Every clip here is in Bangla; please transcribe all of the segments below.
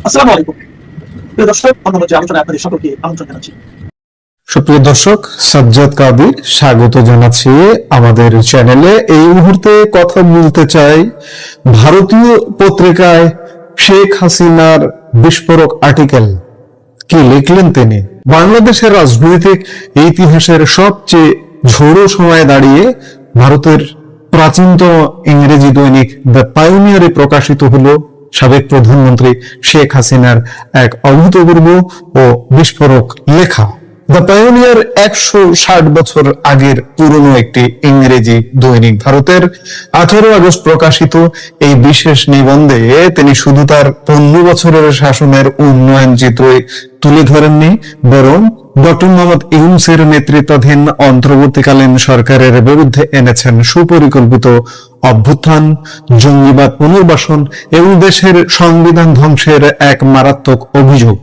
আসসালামু আলাইকুম প্রিয় দর্শক, অন্যমঞ্চে আলোচনায় আপনাদের সকলকে আমন্ত্রণ জানাচ্ছি। সুপ্রিয় দর্শক, সাজ্জাদ কাদির স্বাগত জানাচ্ছি আমাদের চ্যানেলে। এই মুহূর্তে কথা বলতে চাই ভারতীয় পত্রিকায় শেখ হাসিনার বিস্ফোরক আর্টিকেল। কি লিখলেন তিনি? বাংলাদেশের রাজনৈতিক ইতিহাসের সবচেয়ে ঝোড়ো সময়ে দাঁড়িয়ে ভারতের প্রাচীনতম ইংরেজি দৈনিক দ্য পাইওনিয়ারে প্রকাশিত হলো সাবেক প্রধানমন্ত্রী শেখ হাসিনার এক অভূতপূর্ব ও বিস্ফোরক লেখা। দ্য পাইওনিয়ার 160 বছর আগের পুরনো একটি ইংরেজি দৈনিক। ভারতের 18 আগস্ট প্রকাশিত এই বিশেষ নিবন্ধে তিনি শুধু তার 15 বছরের শাসনের উন্নয়ন চিত্রই তুলে ধরেননি, বরং ডক্টর মোহাম্মদ ইউনূসের নেতৃত্বাধীন অন্তর্বর্তীকালীন সরকারের বিরুদ্ধে এনেছেন সুপরিকল্পিত অভ্যুত্থান, জঙ্গিবাদ পুনর্বাসন এবং দেশের সংবিধান ধ্বংসের এক মারাত্মক অভিযোগ।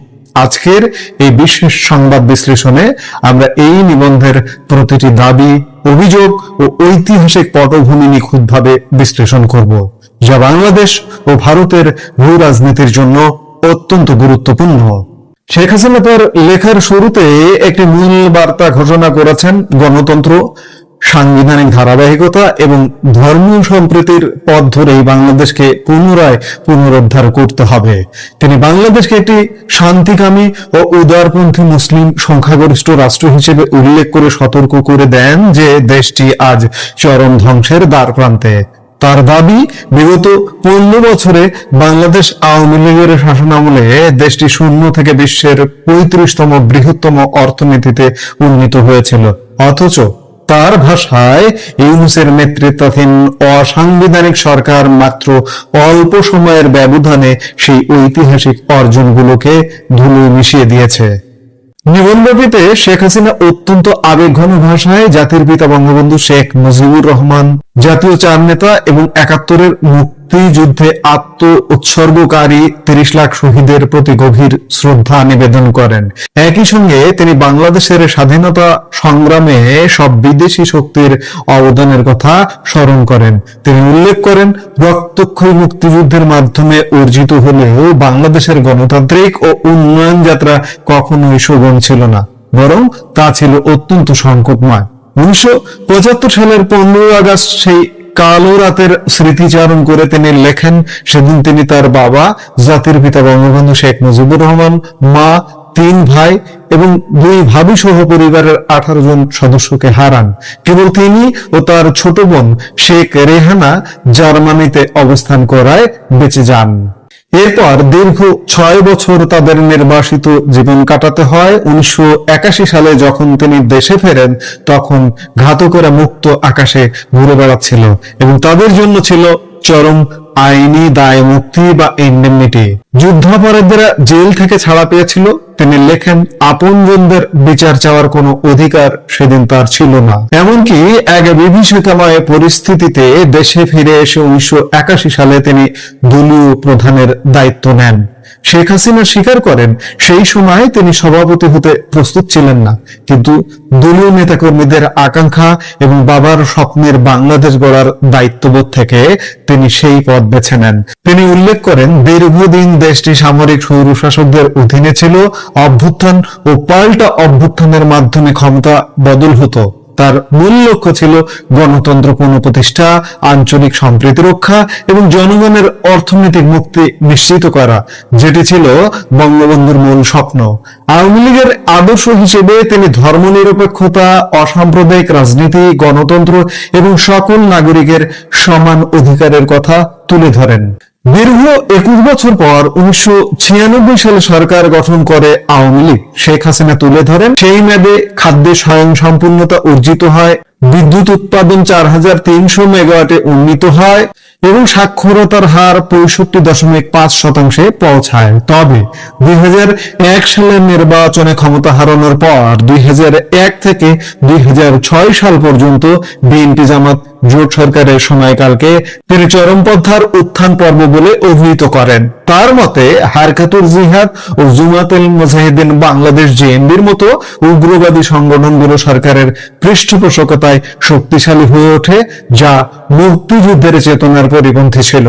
আজকের এই বিশেষ সংবাদ বিশ্লেষণে আমরা এই নিবন্ধের প্রতিটি দাবি, অভিযোগ ও ঐতিহাসিক পটভূমি নিখুঁতভাবে বিশ্লেষণ করব, যা বাংলাদেশ ও ভারতের ভূ রাজনীতির জন্য অত্যন্ত গুরুত্বপূর্ণ। শেখ হাসিনা তার লেখার শুরুতে একটি মূল বার্তা ঘোষণা করেছেন: গণতন্ত্র, সাংবিধানিক ধারাবাহিকতা এবং ধর্মীয় সম্প্রীতির পথ ধরেই বাংলাদেশকে পুনরায় পুনরুদ্ধার করতে হবে। তিনি বাংলাদেশকে একটি শান্তিকামী ও উদারপন্থী মুসলিম সংখ্যাগরিষ্ঠ রাষ্ট্র হিসেবে উল্লেখ করে সতর্ক করে দেন যে দেশটি আজ চরম ধ্বংসের দ্বারপ্রান্তে। তার দাবি, বিগত 15 বছরে বাংলাদেশ আওয়ামী লীগের শাসনামলে দেশটি শূন্য থেকে বিশ্বের 35তম বৃহত্তম অর্থনীতিতে উন্নীত হয়েছিল, অথচ তার ভাষায় ইউনূসের নেতৃত্বাধীন অসাংবিধানিক সরকার মাত্র অল্প সময়ের ব্যবধানে সেই ঐতিহাসিক অর্জনগুলোকে ধুলোয় মিশিয়ে দিয়েছে। নিবন্ধটিতে শেখ হাসিনা অত্যন্ত আবেগঘন ভাষায় জাতির পিতা বঙ্গবন্ধু শেখ মুজিবুর রহমান, জাতীয় চার নেতা এবং 71-এর মুক্তিযুদ্ধে আত্ম উৎসর্গকারী 30 লাখ শহীদের প্রতি গভীর শ্রদ্ধা নিবেদন করেন। একই সঙ্গে তিনি বাংলাদেশের স্বাধীনতা সংগ্রামে সব বিদেশি শক্তির অবদানের কথা স্মরণ করেন। তিনি উল্লেখ করেন, রক্তক্ষয়ী মুক্তিযুদ্ধের মাধ্যমে অর্জিত হলেও বাংলাদেশের গণতান্ত্রিক ও উন্নয়ন যাত্রা কখনোই সুগম ছিল না, বরং তা ছিল অত্যন্ত সংকটময়। 1975 সালের 15 আগস্ট সেই কালো রাতের স্মৃতিচারণ করে তিনি লেখেন, সেদিন তিনি তার বাবা, জাতির পিতা বঙ্গবন্ধু শেখ মুজিবুর রহমান, মা, 3 ভাই এবং 2 ভাবি সহ পরিবারের 18 জন সদস্যকে হারান। কেবল তিনি ও তার ছোট বোন শেখ রেহানা জার্মানিতে অবস্থান করায় বেঁচে যান। এরপর দীর্ঘ 6 বছর তাদের নির্বাসিত জীবন কাটাতে হয়। 1981 সালে যখন তিনি দেশে ফেরেন, তখন ঘাতকেরা মুক্ত আকাশে ঘুরে বেড়াচ্ছিল এবং তাদের জন্য ছিল চরম আইনি দায় মুক্তি বা ইন্ডেমনিটি। যুদ্ধাপরাধীরা জেল থেকে ছাড়া পেয়েছিল। তিনি লেখেন, আপনজনদের বিচার চাওয়ার কোনো অধিকার সেদিন তার ছিল না। এমনকি এক বিভীষিকাময় পরিস্থিতিতে দেশে ফিরে এসে 1981 সালে তিনি দলীয় প্রধানের দায়িত্ব নেন। শেখ হাসিনা স্বীকার করেন, সেই সময় তিনি সভাপতি হতে প্রস্তুত ছিলেন না, কিন্তু দলীয় নেতাকর্মীদের আকাঙ্ক্ষা এবং বাবার স্বপ্নের বাংলাদেশ গড়ার দায়িত্ববোধ থেকে তিনি সেই পথ বেছে নেন। তিনি উল্লেখ করেন, দীর্ঘদিন দেশটি সামরিক স্বৈরশাসকদের অধীনে ছিল। অভ্যুত্থান ও পাল্টা অভ্যুত্থানের মাধ্যমে ক্ষমতা বদল হতো। তার মূল লক্ষ্য ছিল গণতন্ত্র পুনঃপ্রতিষ্ঠা, আঞ্চলিক সম্প্রীতি রক্ষা এবং জনগণের অর্থনৈতিক মুক্তি নিশ্চিত করা, যেটি ছিল বঙ্গবন্ধুর মূল স্বপ্ন। আওয়ামী লীগের আদর্শ হিসেবে তিনি ধর্মনিরপেক্ষতা, অসাম্প্রদায়িক রাজনীতি, গণতন্ত্র এবং সকল নাগরিকের সমান অধিকারের কথা তুলে ধরেন। দীর্ঘ 21 বছর পর 1996 সালে সরকার গঠন করে আওয়ামী লীগ। শেখ হাসিনা তুলে ধরেন, সেই মেয়াদে খাদ্যে স্বয়ংসম্পূর্ণতা অর্জিত হয়, বিদ্যুৎ উৎপাদন 4300 মেগাওয়াটে উন্নীত হয় এবং সাক্ষরতার হার 65.5% পৌঁছায়। তবে 2001 সালের নির্বাচনে ক্ষমতা হারানোর পর 2001 থেকে 2006 সাল পর্যন্ত বিএনপি জামাত জোট সরকারের সময়কালকে তিনি চরমপন্থার উত্থান পর্ব বলে অভিহিত করেন। তার মতে, হারকাতুল জিহাদ ও জুমাতুল মুজাহিদিন বাংলাদেশ জেএমবির মতো উগ্রবাদী সংগঠনগুলো সরকারের পৃষ্ঠপোষকতায় শক্তিশালী হয়ে ওঠে, যা মুক্তিযুদ্ধের চেতনার পরিপন্থী ছিল।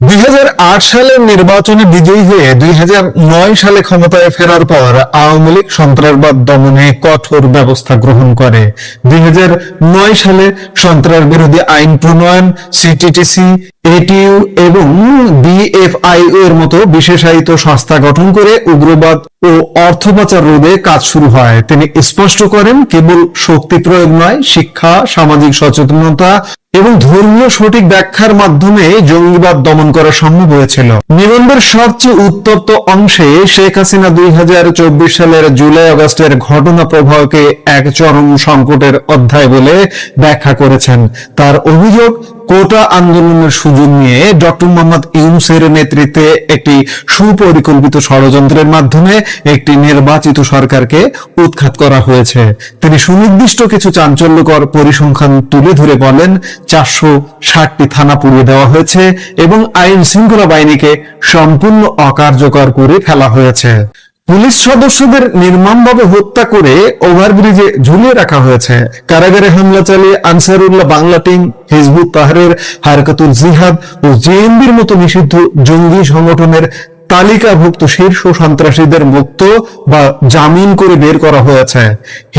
2008 সালের নির্বাচনে বিজয়ী হয়ে 2009 সালে ক্ষমতায় ফেরার পর আওয়ামী লীগ সন্ত্রাসবাদ দমনে কঠোর ব্যবস্থা গ্রহণ করে। 2009 সালে সন্ত্রাস বিরোধী আইন প্রণয়ন, সিটিটিসি, এটিইউ এবং বিএফআইও এর মতো বিশেষায়িত সংস্থা গঠন করে উগ্রবাদ ও অর্থ পাচার রোধে কাজ শুরু হয়। তিনি স্পষ্ট করেন, কেবল শক্তি প্রয়োগ নয়, শিক্ষা, সামাজিক সচেতনতা এবং ধর্মীয় সঠিক ব্যাখ্যার মাধ্যমে জঙ্গিবাদ দমন করা সম্ভব হয়েছিল। নিবন্ধের সবচেয়ে উত্তপ্ত অংশে শেখ হাসিনা 2024 সালের জুলাই আগস্টের ঘটনা প্রবাহকে এক চরম সংকটের অধ্যায় বলে ব্যাখ্যা করেছেন। তার অভিযোগ, কোটা আন্দোলনের সুযোগ নিয়ে ডক্টর মোহাম্মদ ইউনূসের নেতৃত্বে একটি সুপরিকল্পিত ষড়যন্ত্রের মাধ্যমে একটি নির্বাচিত সরকারকে উৎখাত করা হয়েছে। তিনি সুনির্দিষ্ট কিছু চাঞ্চল্যকর পরিসংখ্যান তুলে ধরে বলেন, 460টি থানা পুড়িয়ে দেওয়া হয়েছে এবং আইন শৃঙ্খলা বাহিনীকে সম্পূর্ণ অকার্যকর করে ফেলা হয়েছে। পুলিশ সদস্যদের নির্মমভাবে হত্যা করে ওভারব্রিজে ঝুলিয়ে রাখা হয়েছে। কারাগারে হামলা চালিয়ে Ansarullah Bangla team, Hizbut Tahrir, Harkatul Jihad ও জেএমবির মতো নিষিদ্ধ জঙ্গি সংগঠনের তালিকাভুক্ত শীর্ষ সন্ত্রাসীদের মুক্ত বা জামিন করে বের করা হয়েছে।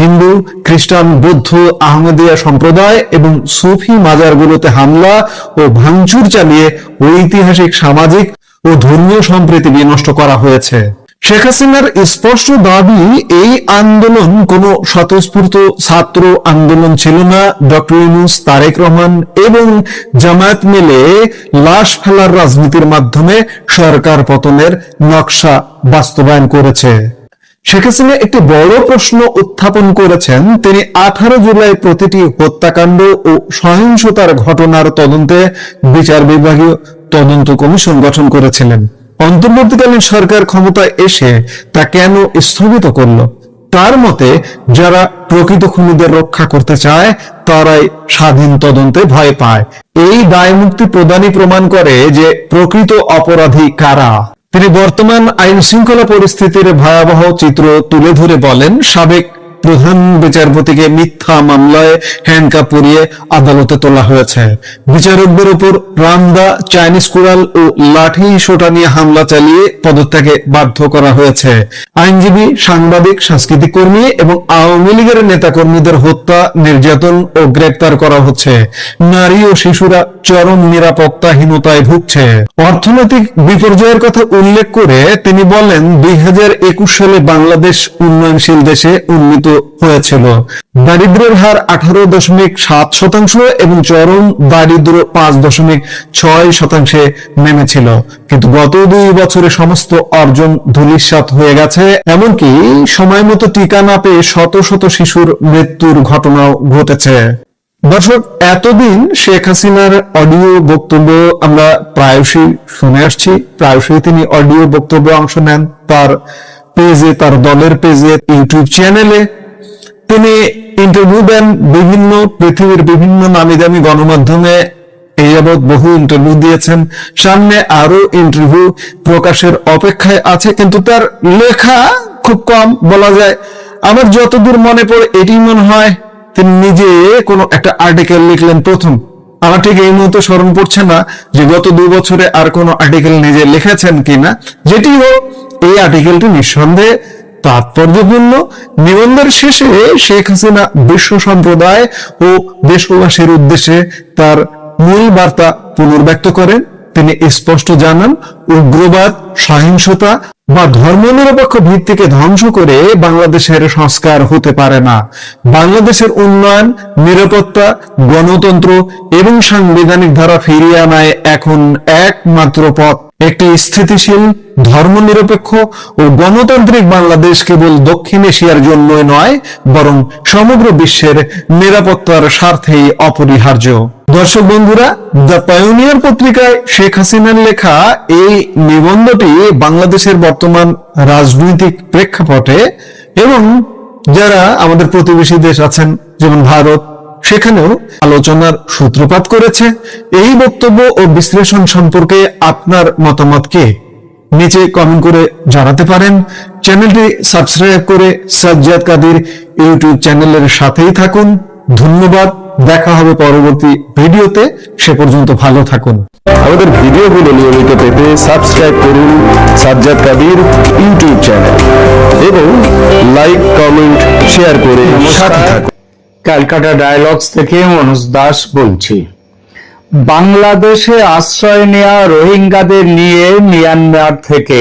হিন্দু, খ্রিস্টান, বৌদ্ধ, আহমদিয়া সম্প্রদায় এবং সুফি মাজারগুলোতে হামলা ও ভাঙচুর চালিয়ে ঐতিহাসিক, সামাজিক ও ধর্মীয় সম্প্রীতি বিনষ্ট করা হয়েছে। শেখ হাসিনার স্পষ্ট দাবি, এই আন্দোলন কোনো স্বতঃস্ফূর্ত ছাত্র আন্দোলন ছিল না। ডক্টর ইউনূস, তারেক রহমান এবং জামায়াত মিলে লাশ ফেলার রাজনীতির মাধ্যমে সরকার পতনের নকশা বাস্তবায়ন করেছে। শেখ হাসিনা একটি বড় প্রশ্ন উত্থাপন করেছেন। তিনি 18 জুলাই প্রতিটি হত্যাকাণ্ড ও সহিংসতার ঘটনার তদন্তে বিচার বিভাগীয় তদন্ত কমিশন গঠন করেছিলেন। অন্তর্বর্তীকালীন সরকার ক্ষমতায় এসে তা কেন স্থগিত করল? তার মতে, যারা প্রকৃত খুনিদের রক্ষা করতে চায় তারাই স্বাধীন তদন্তে ভয় পায়। এই দায় মুক্তি প্রদানই প্রমাণ করে যে প্রকৃত অপরাধী কারা। তিনি বর্তমান আইন শৃঙ্খলা পরিস্থিতির ভয়াবহ চিত্র তুলে ধরে বলেন, সাবেক প্রধান বিচারপতিকে মিথ্যা মামলায় হ্যান্ডকাপ পরিয়ে আদালতে তোলা হয়েছে। বিচারকদের উপর রামদা, চাইনিজ কুড়াল ও লাঠি সোটা নিয়ে হামলা চালিয়ে পদত্যাগে বাধ্য করা হয়েছে। আইনজীবী, সাংবাদিক, সাংস্কৃতিক কর্মী এবং আওয়ামী লীগের নেতাকর্মীদের হত্যা, নির্যাতন ও গ্রেপ্তার করা হচ্ছে। নারী ও শিশুরা চরম নিরাপত্তাহীনতায় ভুগছে। অর্থনৈতিক বিপর্যয়ের কথা উল্লেখ করে তিনি বলেন, 2021 সালে বাংলাদেশ উন্নয়নশীল দেশে উন্নীত হয়েছিল। দারিদ্র্যের হার 18.7% এবং চরম দারিদ্র্য 5.6% নেমেছিল। কিন্তু গত 2 বছরে সমস্ত অর্জন ধূলিসাৎ হয়ে গেছে। এমনকি সময় মতো টিকা না পেয়ে শত শত শিশুর মৃত্যুর ঘটনাও ঘটেছে। দর্শক, এতদিন শেখ হাসিনার অডিও বক্তব্য আমরা প্রায়শই শুনে আসছি। প্রায়শই তিনি অডিও বক্তব্যে অংশ নেন তার পেজে, তার দলের পেজে, ইউটিউব চ্যানেলে। তিনি ইন্টারভিউ দেন বিভিন্ন পৃথিবীর বিভিন্ন নামি দামি গণমাধ্যমে। এই যাবৎ বহু ইন্টারভিউ দিয়েছেন। সামনে আরো ইন্টারভিউ প্রকাশের অপেক্ষায় আছে, কিন্তু তার লেখা খুব কম বলা যায়। আমার যতদূর মনে পড়ে এটি মনে হয় তিনি নিজে কোনো একটা আর্টিকেল লিখলেন প্রথম। আমার ঠিক এই মুহূর্তে স্মরণ পড়ছে না যে গত 2 বছরে আর কোনো আর্টিকেল নিজে লিখেছেন কিনা। যেটি হোক, এই আর্টিকেলটি নিঃসন্দেহে তাৎপর্যপূর্ণ। নিবন্ধের শেষে শেখ হাসিনা বিশ্ব সম্প্রদায় ও দেশবাসীর উদ্দেশ্যে তার মূল বার্তা পুনর্ব্যক্ত করেন। তিনি স্পষ্ট জানান, উগ্রবাদ, সহিংসতা বা ধর্মনিরপেক্ষ ভিত্তিকে ধ্বংস করে বাংলাদেশের সংস্কার হতে পারে না। বাংলাদেশের উন্নয়ন, নিরাপত্তা, গণতন্ত্র এবং সাংবিধানিক ধারা ফিরিয়ে আনায় এখন একমাত্র পথ একটি স্থিতিশীল, ধর্মনিরপেক্ষ ও গণতান্ত্রিক বাংলাদেশ কেবল দক্ষিণ এশিয়ার জন্যই নয়, বরং সমগ্র বিশ্বের নিরাপত্তার স্বার্থেই অপরিহার্য। দর্শক বন্ধুরা, দ্য পায়োনিয়ার পত্রিকায় শেখ হাসিনার লেখা এই নিবন্ধটি বাংলাদেশের বর্তমান রাজনৈতিক প্রেক্ষাপটে এবং যারা আমাদের প্রতিবেশী দেশ আছেন যেমন ভারত, সেখানেও আলোচনার সূত্রপাত করেছে। এই বক্তব্য ও বিশ্লেষণ সম্পর্কে আপনার মতামত কি? নিচে কমেন্ট করে জানাতে পারেন। চ্যানেলটি সাবস্ক্রাইব করে সাজ্জাদ কাদির ইউটিউব চ্যানেলের সাথেই থাকুন। ধন্যবাদ। দেখা হবে পরবর্তী ভিডিওতে। সে পর্যন্ত ভালো থাকুন। আমাদের ভিডিওগুলো নিয়মিত পেতে সাবস্ক্রাইব করুন সাজ্জাদ কাদির ইউটিউব চ্যানেল এবং লাইক কমেন্ট শেয়ার করে সাথে থাকুন। ক্যালকাটা ডায়ালগস থেকে মনোজ দাস বলছি। বাংলাদেশে আশ্রয় নেওয়া রোহিঙ্গাদের নিয়ে মিয়ানমার থেকে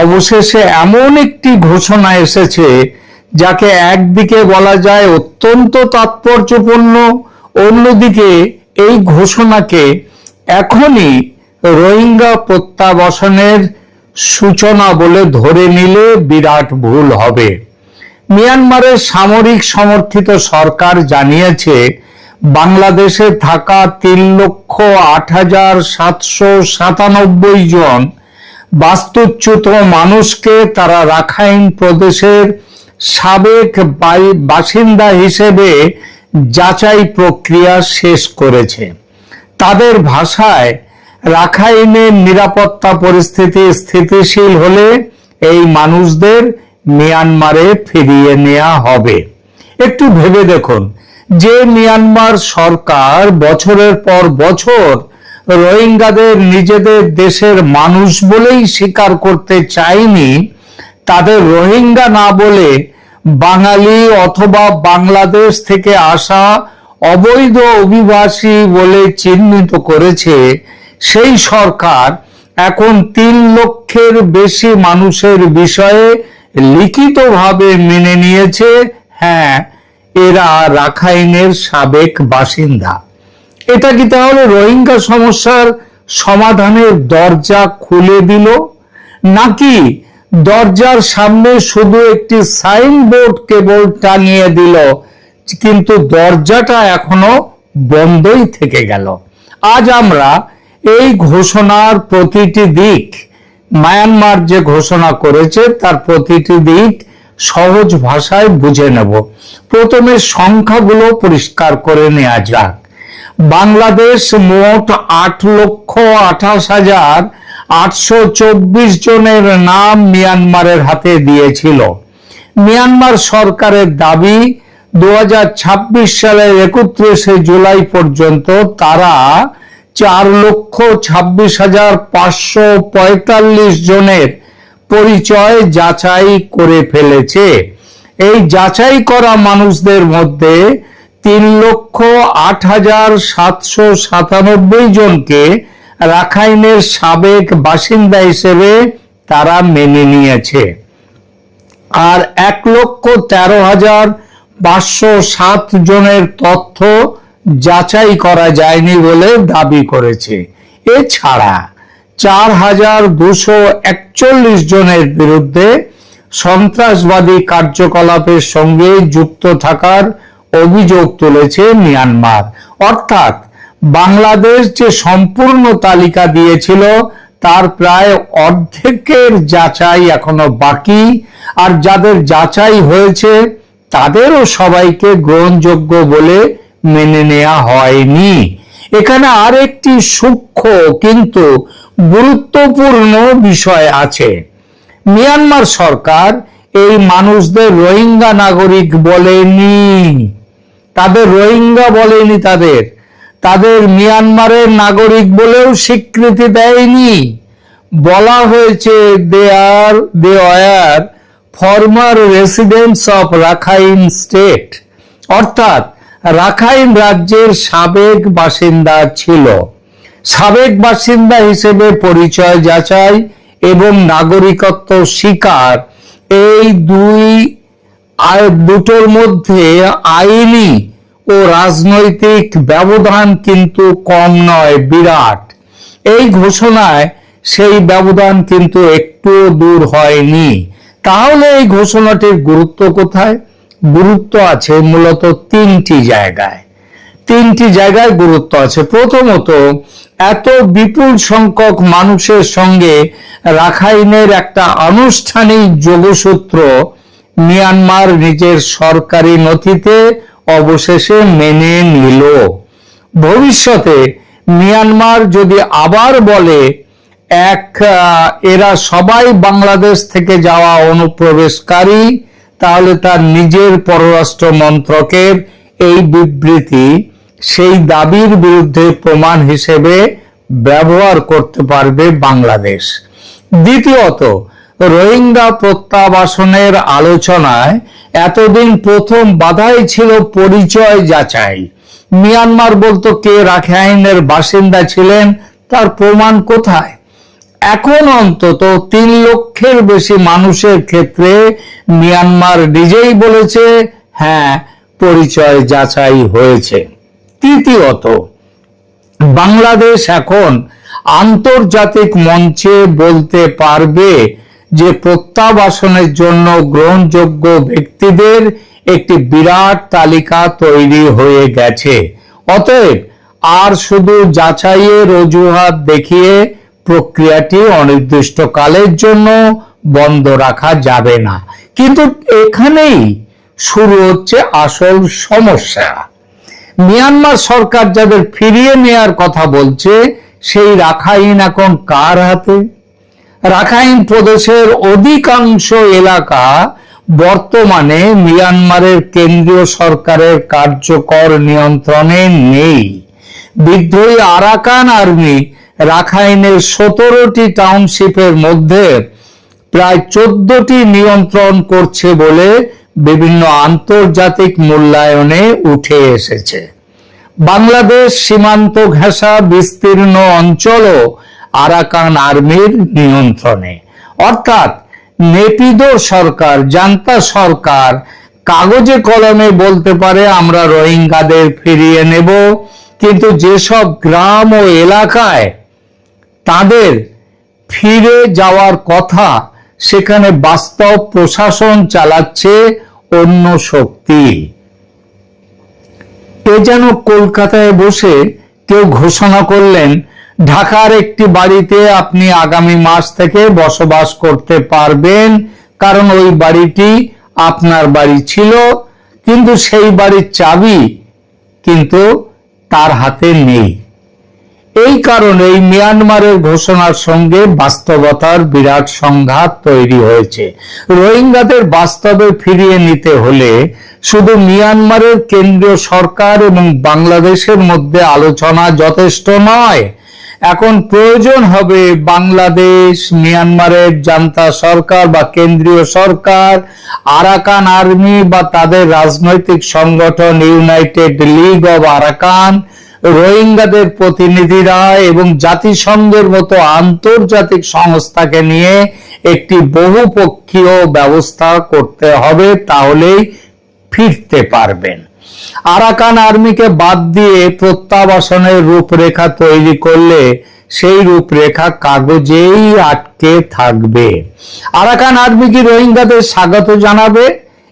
অবশেষে এমন একটি ঘোষণা এসেছে যাকে একদিকে বলা যায় অত্যন্ত তাৎপর্যপূর্ণ, অন্যদিকে এই ঘোষণাকে এখনই রোহিঙ্গা প্রত্যাবাসনের সূচনা বলে ধরে নিলে বিরাট ভুল হবে। মিয়ানমারের সামরিক সমর্থিত সরকার জানিয়েছে বাংলাদেশে থাকা 3,08,797 জন বাস্তুচ্যুত মানুষকে তারা রাখাইন প্রদেশের সাবেক বাসিন্দা হিসেবে যাচাই প্রক্রিয়া শেষ করেছে। তাদের ভাষায়, রাখাইনের নিরাপত্তা পরিস্থিতি স্থিতিশীল হলে এই মানুষদের মিয়ানমারে ফিরিয়ে নেওয়া হবে। একটু ভেবে দেখুন, যে মিয়ানমার সরকার বছরের পর বছর রোহিঙ্গাদের নিজেদের দেশের মানুষ বলেই স্বীকার করতে চায়নি, তাদের রোহিঙ্গা না বলে বাঙালি অথবা বাংলাদেশ থেকে আসা অবৈধ অভিবাসী বলে চিহ্নিত করেছে, সেই সরকার এখন 3 লক্ষের বেশি মানুষের বিষয়ে লিখিতভাবে মেনে নিয়েছে, হ্যাঁ, এরা রাখাইনের সাবেক বাসিন্দা। এটা কি তাহলে রোহিঙ্গা সমস্যার সমাধানের দরজা খুলে দিল, নাকি দরজার সামনে শুধু একটি সাইনবোর্ড কেবল টাঙিয়ে দিল, কিন্তু দরজাটা এখনো বন্ধই থেকে গেল? আজ আমরা এই ঘোষণার প্রতিটি দিক, মায়ানমার যে ঘোষণা করেছে তার প্রতিটি দিক সহজ ভাষায় বুঝে নেব। প্রথমে সংখ্যাগুলো পরিষ্কার করে নেওয়া যাক। বাংলাদেশ মোট 8,28,824 জনের নাম মিয়ানমারের হাতে দিয়েছিল। মিয়ানমার সরকারের দাবি 2026 সালের 31শে জুলাই পর্যন্ত তারা 4,26,545 জনের পরিচয় যাচাই করে ফেলেছে। এই যাচাই করা মানুষদের মধ্যে 3,08,797 জনকে রাখাইনের সাবেক বাসিন্দা হিসেবে তারা মেনে নিয়েছে, আর 1,13,507 জনের তথ্য যাচাই করা যায়নি বলে দাবি করেছে। এছাড়া 4,241 জনের বিরুদ্ধে সন্ত্রাসবাদী কার্যকলাপের সঙ্গে যুক্ত থাকার অভিযোগ তুলেছে মিয়ানমার। অর্থাৎ বাংলাদেশ যে সম্পূর্ণ তালিকা দিয়েছিল তার প্রায় অর্ধেকের যাচাই এখনো বাকি, আর যাদের যাচাই হয়েছে তাদেরও সবাইকে গ্রহণযোগ্য বলে মেনে নেওয়া হয়নি। এখানে আরেকটি সূক্ষ্ম কিন্তু গুরুত্বপূর্ণ বিষয় আছে। মিয়ানমার সরকার এই মানুষদের রোহিঙ্গা নাগরিক বলেনি, তাদের রোহিঙ্গা বলেনি, তাদের মিয়ানমারের নাগরিক বলেও স্বীকৃতি দেয়নি। বলা হয়েছে they are former residents of Rakhine state, অর্থাৎ রাখাইন রাজ্যের সাবেক বাসিন্দা ছিল। সাবেক বাসিন্দা হিসেবে পরিচয় যাচাই এবং নাগরিকত্ব স্বীকার, এই দুটোর মধ্যে আইনি ও রাজনৈতিক ব্যবধান কিন্তু কম নয়, বিরাট। এই ঘোষণায় সেই ব্যবধান কিন্তু একটু দূর হয়নি। তাহলে এই ঘোষণাটির গুরুত্ব কোথায়? গুরুত্ব আছে মূলত তিনটি জায়গায় গুরুত্ব আছে। প্রথমত, এত বিপুল সংখ্যক মানুষের সঙ্গে রাখাইনের একটা আনুষ্ঠানিক যোগসূত্র মিয়ানমার নিজের সরকারি নথিতে অবশেষে মেনে নিল। ভবিষ্যতে মিয়ানমার যদি আবার বলে এরা সবাই বাংলাদেশ থেকে যাওয়া অনুপ্রবেশকারী, তাহলে তার নিজের পররাষ্ট্র মন্ত্রকের এই বিবৃতি সেই দাবির বিরুদ্ধে প্রমাণ হিসেবে ব্যবহার করতে পারবে বাংলাদেশ। দ্বিতীয়ত, রোহিঙ্গা প্রত্যাবাসনের আলোচনায় এতদিন প্রথম বাধাই ছিল পরিচয় যাচাই। মিয়ানমার বলতো কে রাখাইনের বাসিন্দা ছিলেন, তার প্রমাণ কোথায়? এখন অন্তত 3 লক্ষের বেশি মানুষের ক্ষেত্রে মিয়ানমার নিজেই বলেছে হ্যাঁ, পরিচয় যাচাই হয়েছে। তৃতীয়ত, বাংলাদেশ এখন আন্তর্জাতিক মঞ্চে বলতে পারবে যে প্রত্যাবাসনের জন্য গ্রহণযোগ্য ব্যক্তিদের একটি বিরাট তালিকা তৈরি হয়ে গেছে। অতএব আর শুধু যাচাইয়ের অজুহাত দেখিয়ে প্রক্রিয়াটি অনির্দিষ্টকালের জন্য বন্ধ রাখা যাবে না। কিন্তু এখানেই শুরু হচ্ছে আসল সমস্যা। মিয়ানমার সরকার যাদের ফিরিয়ে নেয়ার কথা বলছে, সেই রাখাইন এখন কার হাতে? রাখাইন প্রদেশের অধিকাংশ এলাকা বর্তমানে মিয়ানমারের কেন্দ্রীয় সরকারের কার্যকর নিয়ন্ত্রণে নেই। বিদ্রোহী আরাকান আর্মি রাখাইনের 17টি টাউনশিপের মধ্যে প্রায় 14টি নিয়ন্ত্রণ করছে বলে বিভিন্ন আন্তর্জাতিক মূল্যায়নে উঠে এসেছে। বাংলাদেশ সীমান্ত ঘেঁষা বিস্তীর্ণ অঞ্চলও আরাকান আর্মির নিয়ন্ত্রণে। অর্থাৎ নেপিদো সরকার, জান্তা সরকার কাগজে কলমে বলতে পারে আমরা রোহিঙ্গাদের ফিরিয়ে নেব, কিন্তু যেসব গ্রাম ও এলাকায় তাদের ফিরে যাওয়ার কথা, সেখানে বাস্তব প্রশাসন চালাচ্ছে অন্য শক্তি। এ যেন কলকাতায় বসে কেউ ঘোষণা করলেন ঢাকার একটি বাড়িতে আপনি আগামী মাস থেকে বসবাস করতে পারবেন, কারণ ওই বাড়িটি আপনার বাড়ি ছিল, কিন্তু সেই বাড়ির চাবি কিন্তু তার হাতে নেই। এই কারণেই মিয়ানমারের ঘোষণার সঙ্গে বাস্তবতার বিরাট সংঘাত তৈরি হয়েছে। রোহিঙ্গাদের বাস্তবে ফিরিয়ে নিতে হলে শুধু মিয়ানমারের কেন্দ্রীয় সরকার এবং বাংলাদেশের মধ্যে আলোচনা যথেষ্ট নয়। এখন প্রয়োজন হবে বাংলাদেশ, মিয়ানমারের জান্তা সরকার বা কেন্দ্রীয় সরকার, আরাকান আর্মি বা তাদের রাজনৈতিক সংগঠন ইউনাইটেড লিগ অব আরাকান, রোহিঙ্গাদের প্রতিনিধিরা এবং জাতিসংঘের মতো আন্তর্জাতিক সংস্থাকে নিয়ে একটি বহুপক্ষীয় ব্যবস্থা করতে হবে, তাহলেই ফিরতে পারবেন। আরাকান আর্মিকে বাদ দিয়ে প্রত্যাবাসনের রূপরেখা তৈরি করলে সেই রূপরেখা কাগজেই আটকে থাকবে। আরাকান আর্মি কি রোহিঙ্গাদের স্বাগত জানাবে?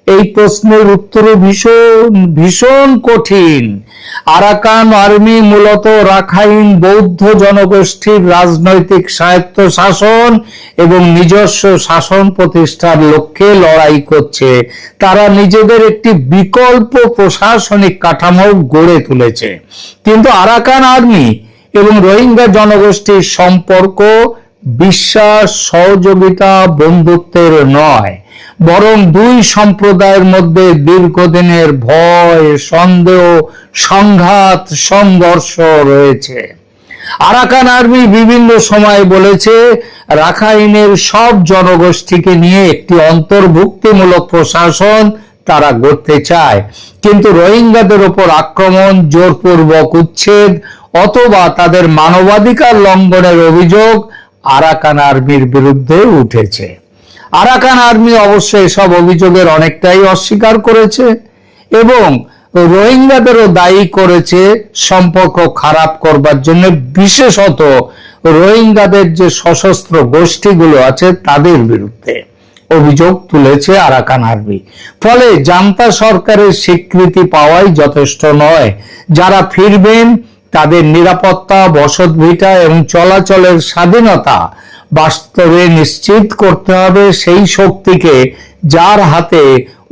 এই প্রশ্নের উত্তর ভীষণ কঠিন। আরাকান আর্মি মূলত রাখাইন বৌদ্ধ জনগোষ্ঠীর রাজনৈতিক স্বায়ত্তশাসন এবং নিজস্ব শাসন প্রতিষ্ঠার লক্ষ্যে লড়াই করছে। তারা নিজেদের একটি বিকল্প প্রশাসনিক কাঠামো গড়ে তুলেছে। কিন্তু আরাকান আর্মি এবং রোহিঙ্গা জনগোষ্ঠীর সম্পর্ক বিশ্বাস, সহযোগিতা, বন্ধুত্বের নয়, বরং দুই সম্প্রদায়ের মধ্যে দীর্ঘদিনের ভয়, সন্দেহ, সংঘাত, সংঘর্ষ রয়েছে। আরাকান আর্মি বিভিন্ন সময় বলেছে রাখাইনের সব জনগোষ্ঠীকে নিয়ে একটি অন্তর্ভুক্তিমূলক প্রশাসন তারা গড়তে চায়, কিন্তু রোহিঙ্গাদের উপর আক্রমণ, জোরপূর্বক উচ্ছেদ অথবা তাদের মানবাধিকার লঙ্ঘনের অভিযোগ আরাকান আর্মির বিরুদ্ধে উঠেছে। আরাকান আর্মি অবশ্য এসব অভিযোগের অনেকটাই অস্বীকার করেছে এবং রোহিঙ্গাদেরও দায়ী করেছে সম্পর্ক খারাপ করবার জন্য, বিশেষত রোহিঙ্গাদের যে সশস্ত্র গোষ্ঠীগুলো আছে তাদের বিরুদ্ধে অভিযোগ তুলেছে আরাকান আর্মি। ফলে জান্তা সরকারের স্বীকৃতি পাওয়াই যথেষ্ট নয়। যারা ফিরবেন তাদের নিরাপত্তা, বসতভিটা এবং চলাচলের স্বাধীনতা বাস্তবে নিশ্চিত করতে হবে সেই শক্তিকে যার হাতে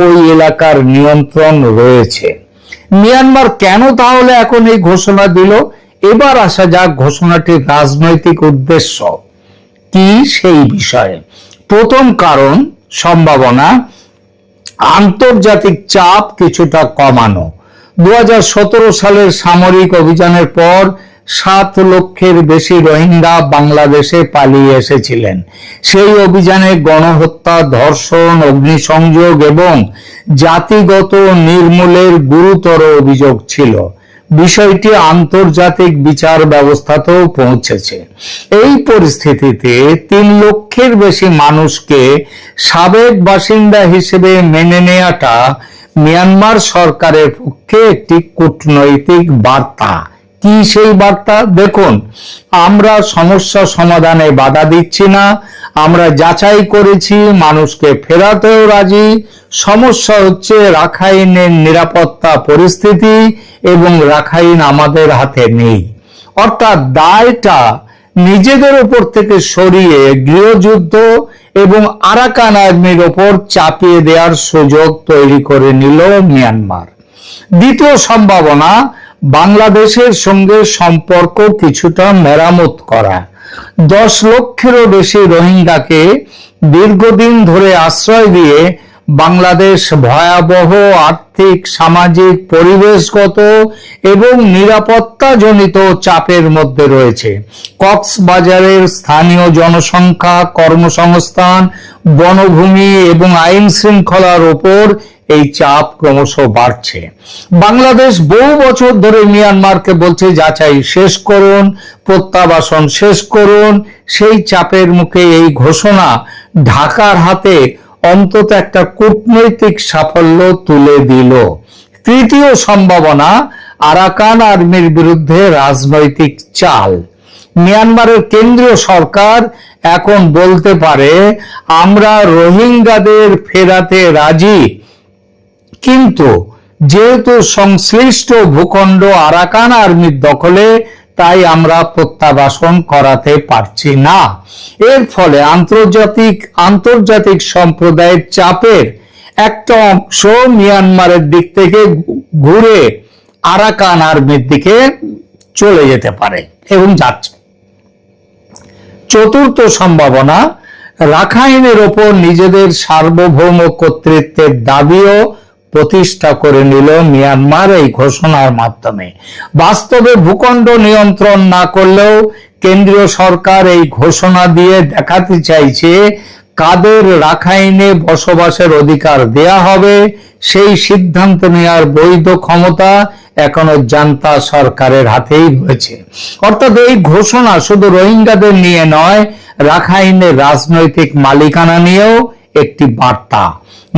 ওই এলাকার নিয়ন্ত্রণ রয়েছে। মিয়ানমার কেন তাহলে এখন এই ঘোষণা দিল? এবার আসা যাক ঘোষণাটির রাজনৈতিক উদ্দেশ্য কি সেই বিষয়ে। প্রথম কারণ, সম্ভাবনা আন্তর্জাতিক চাপ কিছুটা কমানো। 2017 সালের সামরিক অভিযানের পর 7 লক্ষের বেশি রোহিঙ্গা বাংলাদেশে পালিয়ে এসেছিলেন। সেই অভিযানে গণহত্যা, ধর্ষণ, অগ্নিসংযোগ এবং জাতিগত নির্মূলের গুরুতর অভিযোগ ছিল। বিষয়টি আন্তর্জাতিক বিচার ব্যবস্থাতেও পৌঁছেছে। এই পরিস্থিতিতে 3 লক্ষের বেশি মানুষকে সাবেক বাসিন্দা হিসেবে মেনে নেওয়াটা মিয়ানমার সরকারের পক্ষে একটি কূটনৈতিক বার্তা। কি সেই বার্তা? দেখুন, আমরা সমস্যা সমাধানে বাধা দিচ্ছি না, আমরা যাচাই করেছি, মানুষকে ফেরাতেও রাজি। সমস্যা হচ্ছে রাখাইনের নিরাপত্তা পরিস্থিতি, এবং রাখাইন আমাদের হাতে নেই। অর্থাৎ দায়টা নিজেদের উপর থেকে সরিয়ে গৃহযুদ্ধ এবং আরাকান আর্মির ওপর চাপিয়ে দেওয়ার সুযোগ তৈরি করে নিল মিয়ানমার। দ্বিতীয় সম্ভাবনা, বাংলাদেশের সঙ্গে সম্পর্ক কিছুটা মেরামত করা। 10 লক্ষেরও বেশি রোহিঙ্গাকে দীর্ঘদিন ধরে আশ্রয় দিয়ে বাংলাদেশ ভয়াবহ আর্থিক, সামাজিক, পরিবেশগত এবং নিরাপত্তাজনিত চাপের মধ্যে রয়েছে। কক্সবাজারের স্থানীয় জনসংখ্যা, কর্মসংস্থান, বনভূমি এবং আইন শৃঙ্খলার উপর এই চাপ ক্রমশ বাড়ছে। বাংলাদেশ বহু বছর ধরে মিয়ানমারকে বলছে যাচাই শেষ করুন, প্রত্যাবাসন শেষ করুন। সেই চাপের মুখে এই ঘোষণা ঢাকার হাতে অন্তত একটা কূটনৈতিক সাফল্য তুলে দিল। তৃতীয় সম্ভাবনা, আরাকান আর্মির বিরুদ্ধে রাজনৈতিক চাল। মিয়ানমারের কেন্দ্রীয় সরকার এখন বলতে পারে, আমরা রোহিঙ্গাদের ফেরাতে রাজি, কিন্তু যেহেতু সংশ্লিষ্ট ভূখণ্ড আরাকান আর্মির দখলে, তাই আমরা প্রত্যাবাসন করাতে পারছি না। এর ফলে আন্তর্জাতিক সম্প্রদায়ের চাপের একটা অংশ মিয়ানমারের দিক থেকে ঘুরে আরাকান আর্মির দিকে চলে যেতে পারে এবং যাচ্ছে। চতুর্থ সম্ভাবনা, রাখাইনের ওপর নিজেদের সার্বভৌম কর্তৃত্বের দাবিও প্রতিষ্ঠা করে নিল মিয়ানমার এই ঘোষণার মাধ্যমে। বাস্তবে ভূখণ্ড নিয়ন্ত্রণ না করলেও কেন্দ্রীয় সরকার এই ঘোষণা দিয়ে দেখাতে চাইছে কাদের রাখাইনে বসবাসের অধিকার দেয়া হবে সেই সিদ্ধান্ত নেওয়ার বৈধ ক্ষমতা এখনো জান্তা সরকারের হাতেই রয়েছে। অর্থাৎ এই ঘোষণা শুধু রোহিঙ্গাদের নিয়ে নয়, রাখাইনের রাজনৈতিক মালিকানা নিয়েও একটি বার্তা।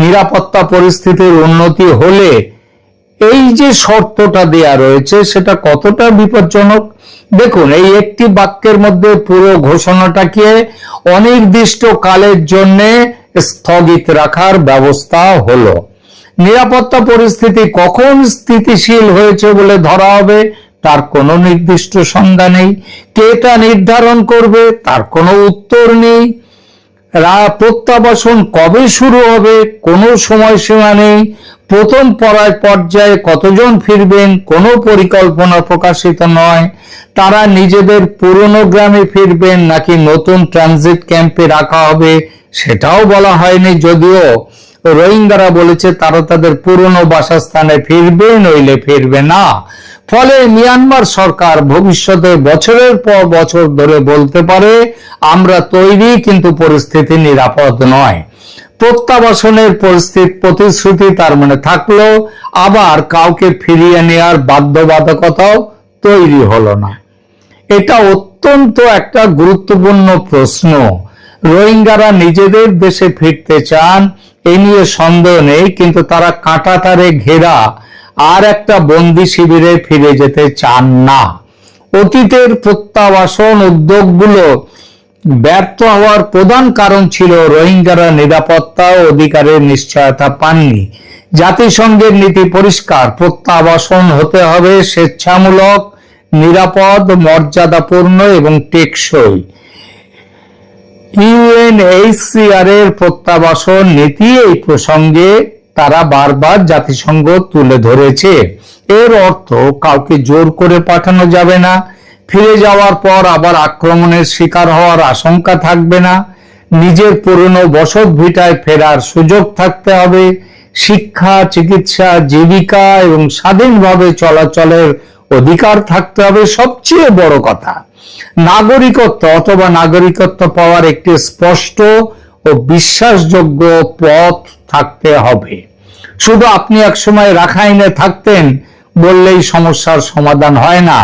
নিরাপত্তা পরিস্থিতির উন্নতি হলে এই যে শর্তটা দেয়া রয়েছে সেটা কতটা বিপজ্জনক। দেখুন, এই একটি বাক্যের মধ্যে পুরো ঘোষণাটাকে অনির্দিষ্ট কালের জন্য স্থগিত রাখার ব্যবস্থা হলো। নিরাপত্তা পরিস্থিতি কখন স্থিতিশীল হয়েছে বলে ধরা হবে তার কোনো নির্দিষ্ট সংজ্ঞা নেই। কে তা নির্ধারণ করবে তার কোনো উত্তর নেই। প্রত্যাবাসন কবে শুরু হবে কোনো সময়সীমা নেই। প্রথম পর্যায়ে কতজন ফিরবেন কোনো পরিকল্পনা প্রকাশিত নয়। তারা নিজেদের পুরনো গ্রামে ফিরবেন নাকি নতুন ট্রানজিট ক্যাম্পে রাখা হবে সেটাও বলা হয়নি। যদিও রোহিঙ্গারা বলেছে তারা তাদের পুরনো বাসস্থানে ফিরবে, নইলে ফিরবে না। ফলে মিয়ানমার সরকার ভবিষ্যতে বছরের পর বছর ধরে বলতে পারে আমরা তৈরি, কিন্তু পরিস্থিতি নিরাপদ নয়। প্রত্যাবাসনের প্রতিশ্রুতি তার মানে থাকলো, আবার কাউকে ফিরিয়ে নেওয়ার বাধ্যবাধকতাও তৈরি হলো না। এটা অত্যন্ত একটা গুরুত্বপূর্ণ প্রশ্ন। রোহিঙ্গারা নিজেদের দেশে ফিরতে চান, এ নিয়ে সন্দেহ নেই, কিন্তু তারা কাঁটাতারে ঘেরা আর একটা বন্দি শিবিরে ফিরে যেতে চান না। অতীতের প্রত্যাবাসন উদ্যোগগুলো ব্যর্থ হওয়ার প্রধান কারণ ছিল রোহিঙ্গারা নিরাপত্তা ও অধিকারের নিশ্চয়তা পাননি। জাতিসংঘের নীতি পরিষ্কার, প্রত্যাবাসন হতে হবে স্বেচ্ছামূলক, নিরাপদ, মর্যাদাপূর্ণ এবং টেকসই। ইউএনএইচসিআর এর প্রত্যাবাসন নীতি এই প্রসঙ্গে তারা বারবার জাতিসংঘ তুলে ধরেছে। এর অর্থ কাউকে জোর করে পাঠানো যাবে না, ফিরে যাওয়ার পর আবার আক্রমণের শিকার হওয়ার আশঙ্কা থাকবে না, নিজের পুরনো বসত ভিটায় ফেরার সুযোগ থাকতে হবে, শিক্ষা, চিকিৎসা, জীবিকা এবং স্বাধীনভাবে চলাচলের অধিকার থাকতে হবে, সবচেয়ে বড় কথা নাগরিকত্ব অথবা নাগরিকত্ব পাওয়ার একটি স্পষ্ট ও বিশ্বাসযোগ্য পথ থাকতে হবে। শুধু আপনি একসময় রাখাইনে থাকতেন বললেই সমস্যার সমাধান হয় না।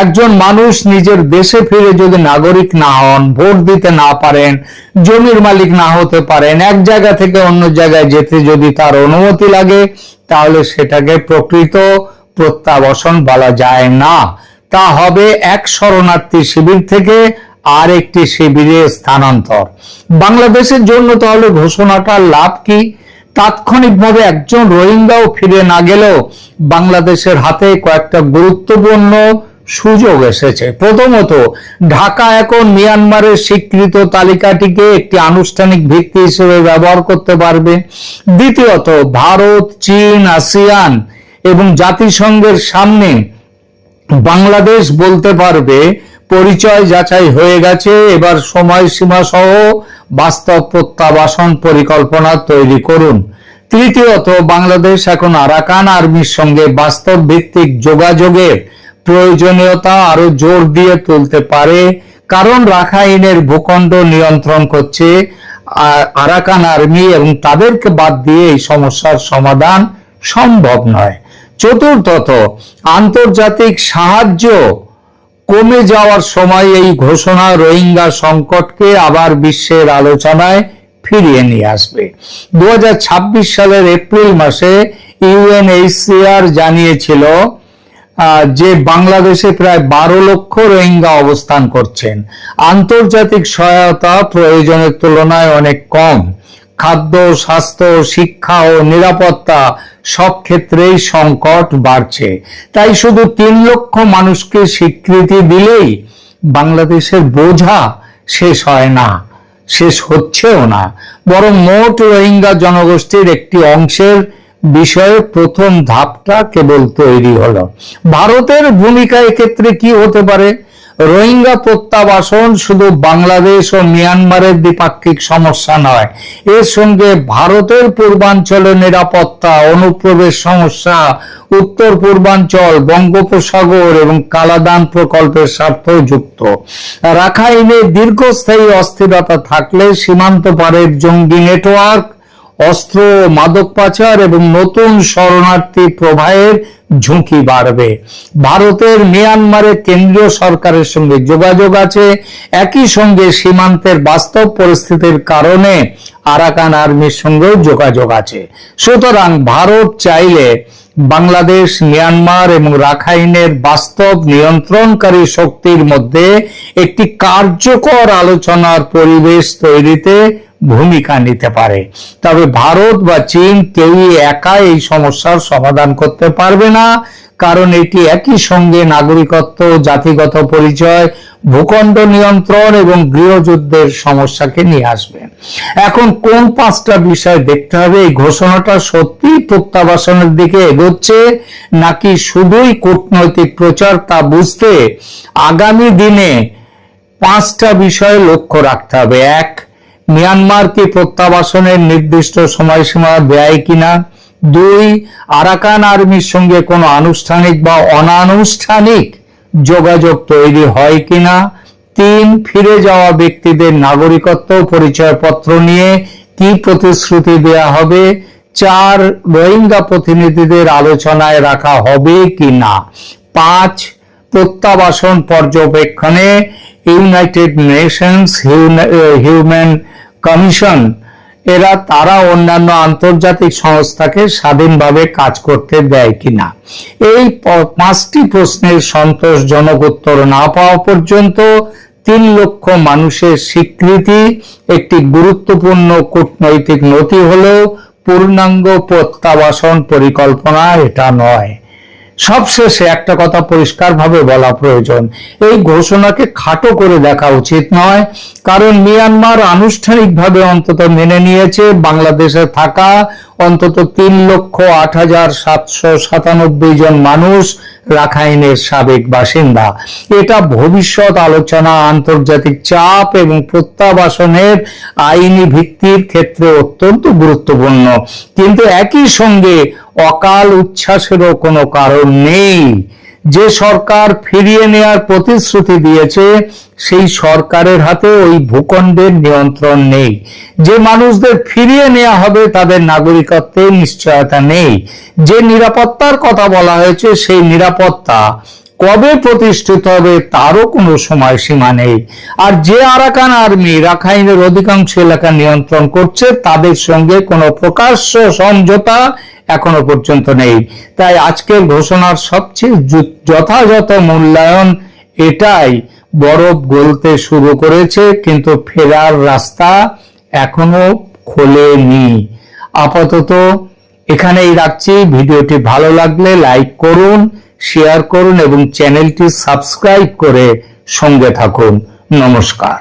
একজন মানুষ নিজের দেশে ফিরে যদি নাগরিক না হন, ভোট দিতে না পারেন, জমির মালিক না হতে পারেন, এক জায়গা থেকে অন্য জায়গায় যেতে যদি তার অনুমতি লাগে, তাহলে সেটাকে প্রকৃত প্রত্যাবাসন বলা যায় না। তা হবে এক শরণার্থী শিবির থেকে আর একটি শিবিরে স্থানান্তর। বাংলাদেশের জন্য তাহলে ঘোষণাটার লাভ কি? তাৎক্ষণিকভাবে একজন রোহিঙ্গাও ফিরে না গেলেও বাংলাদেশের হাতে কয়েকটা গুরুত্বপূর্ণ সুযোগ এসেছে। প্রথমত, ঢাকা এখন মিয়ানমারের স্বীকৃত তালিকাটিকে একটি আনুষ্ঠানিক ভিত্তি হিসেবে ব্যবহার করতে পারবে। দ্বিতীয়ত, ভারত, চীন, আসিয়ান এবং জাতিসংঘের সামনে বাংলাদেশ বলতে পারবে পরিচয় যাচাই হয়ে গেছে, এবার সময়সীমা সহ বাস্তব প্রত্যাবাসন পরিকল্পনা তৈরি করুন। তৃতীয়ত, বাংলাদেশ এখন আরাকান আর্মির সঙ্গে বাস্তব ভিত্তিক যোগাযোগের প্রয়োজনীয়তা আরো জোর দিয়ে তুলতে পারে, কারণ রাখাইনের ভূখণ্ড নিয়ন্ত্রণ করছে আরাকান আর্মি এবং তাদেরকে বাদ দিয়ে এই সমস্যার সমাধান সম্ভব নয়। চতুর্থত, আন্তর্জাতিক সাহায্য কমে যাওয়ার সময় এই ঘোষণা রোহিঙ্গা সংকটকে আবার বিশ্বের আলোচনায় ফিরিয়ে নিয়ে আসবে। 2026 সালের এপ্রিল মাসে ইউএনএইচসিআর জানিয়েছিল যে বাংলাদেশে প্রায় 12 লক্ষ রোহিঙ্গা অবস্থান করছেন। আন্তর্জাতিক সহায়তা প্রয়োজনের তুলনায় অনেক কম। খাদ্য, স্বাস্থ্য, শিক্ষা ও নিরাপত্তা সব ক্ষেত্রেই সংকট বাড়ছে। তাই শুধু 3 লক্ষ মানুষকে স্বীকৃতি দিলেই বাংলাদেশের বোঝা শেষ হয় না, শেষ হচ্ছেও না, বরং মোট রোহিঙ্গা জনগোষ্ঠীর একটি অংশের বিষয়ে প্রথম ধাপটা কেবল তৈরি হলো। ভারতের ভূমিকা এক্ষেত্রে কি হতে পারে? রোহিঙ্গা প্রত্যাবাসন শুধু বাংলাদেশ ও মিয়ানমারের দ্বিপাক্ষিক সমস্যা নয়, এর সঙ্গে ভারতের পূর্বাঞ্চলের নিরাপত্তা, অনুপ্রবেশ সমস্যা, উত্তর পূর্বাঞ্চল, বঙ্গোপসাগর এবং কালাদান প্রকল্পের স্বার্থও যুক্ত। রাখাইনে দীর্ঘস্থায়ী অস্থিরতা থাকলে সীমান্ত পারের জঙ্গি নেটওয়ার্ক, অস্ত্র, মাদক পাচার এবং নতুন শরণার্থী প্রবাহের ঝুঁকি বাড়বে। ভারতের মিয়ানমারের কেন্দ্রীয় সরকারের সঙ্গে যোগাযোগ আছে, একই সঙ্গে সীমান্তের বাস্তব পরিস্থিতির কারণে আরাকান আর্মির সঙ্গেও যোগাযোগ আছে। সুতরাং ভারত চাইলে বাংলাদেশ, মিয়ানমার এবং রাখাইনের বাস্তব নিয়ন্ত্রণকারী শক্তির মধ্যে একটি কার্যকর আলোচনার পরিবেশ তৈরিতে ভূমিকা নিতে পারে। তবে ভারত বা চীন কেউই একা এই সমস্যার সমাধান করতে পারবে না, কারণ এটি একই সঙ্গে নাগরিকত্ব, জাতিগত পরিচয়, ভূখণ্ড নিয়ন্ত্রণ এবং গৃহযুদ্ধের সমস্যাকে নিয়ে আসবে। এখন কোন 5টা বিষয় দেখতে হবে? এই ঘোষণাটা সত্যি প্রত্যাবাসনের দিকে এগোচ্ছে নাকি শুধুই কূটনৈতিক প্রচার, তা বুঝতে আগামী দিনে 5টা বিষয়ে লক্ষ্য রাখতে হবে। 1, মিয়ানমার কি প্রত্যাবাসনের নির্দিষ্ট সময়সীমা দেয় কিনা? 2, আরাকান আর্মির সঙ্গে কোনো আনুষ্ঠানিক বা অনানুষ্ঠানিক যোগাযোগ তৈরি হয় কিনা? 3, ফিরে যাওয়া ব্যক্তিদের নাগরিকত্ব পরিচয়পত্র নিয়ে কি প্রতিশ্রুতি দেয়া হবে? 4, রোহিঙ্গা প্রতিনিধিদের আলোচনায় রাখা হবে কিনা? 5, প্রত্যাবাসন পর্যবেক্ষণে ইউনাইটেড নেশনস হিউম্যান কমিশন তারা অন্যান্য আন্তর্জাতিক সংস্থাকে স্বাধীনভাবে কাজ করতে দেয় কিনা। এই 5টি প্রশ্নের সন্তোষজনক উত্তর না পাওয়া পর্যন্ত 3 লক্ষ মানুষের স্বীকৃতি একটি গুরুত্বপূর্ণ কূটনৈতিক নথি হলেও পূর্ণাঙ্গ প্রত্যাবাসন পরিকল্পনা এটা নয়। সবশেষে একটা কথা পরিষ্কারভাবে বলা প্রয়োজন, এই ঘোষণাকে খাটো করে দেখা উচিত নয়, কারণ মিয়ানমার আনুষ্ঠানিকভাবে অন্তত মেনে নিয়েছে বাংলাদেশে থাকা অন্তত 3,08,797 জন মানুষ রাখাইনের সাবেক বাসিন্দা। এটা ভবিষ্যৎ আলোচনা, আন্তর্জাতিক চাপ এবং প্রত্যাবাসনের আইনি ভিত্তির ক্ষেত্রে অত্যন্ত গুরুত্বপূর্ণ, কিন্তু একই সঙ্গে অকাল উচ্ছ্বাসেরও কোনো কারণ নেই। যে সরকার ফিরিয়ে নেয়ার প্রতিশ্রুতি দিয়েছে সেই সরকারের হাতে ওই ভূখণ্ডের নিয়ন্ত্রণ নেই। যে মানুষদের ফিরিয়ে নেওয়া হবে তাদের নাগরিকত্বের নিশ্চয়তা নেই। যে নিরাপত্তার কথা বলা হয়েছে সেই নিরাপত্তা কবে প্রতিষ্ঠিত হবে তারও কোনো সময়সীমা নেই। আর যে আরাকান আর্মি রাখাইনের অধিকাংশ এলাকা নিয়ন্ত্রণ করছে তাদের সঙ্গে কোনো প্রকাশ্য সমঝোতা এখনো পর্যন্ত নেই। তাই আজকের ঘোষণার সবচেয়ে যথাযথ মূল্যায়ন এটাই, বরফ গলতে শুরু করেছে কিন্তু ফেরার রাস্তা এখনো খোলেনি। আপাতত এখানেই রাখছি। ভিডিওটি ভালো লাগলে লাইক করুন, শেয়ার করুন এবং চ্যানেলটি সাবস্ক্রাইব করে সঙ্গে থাকুন। নমস্কার।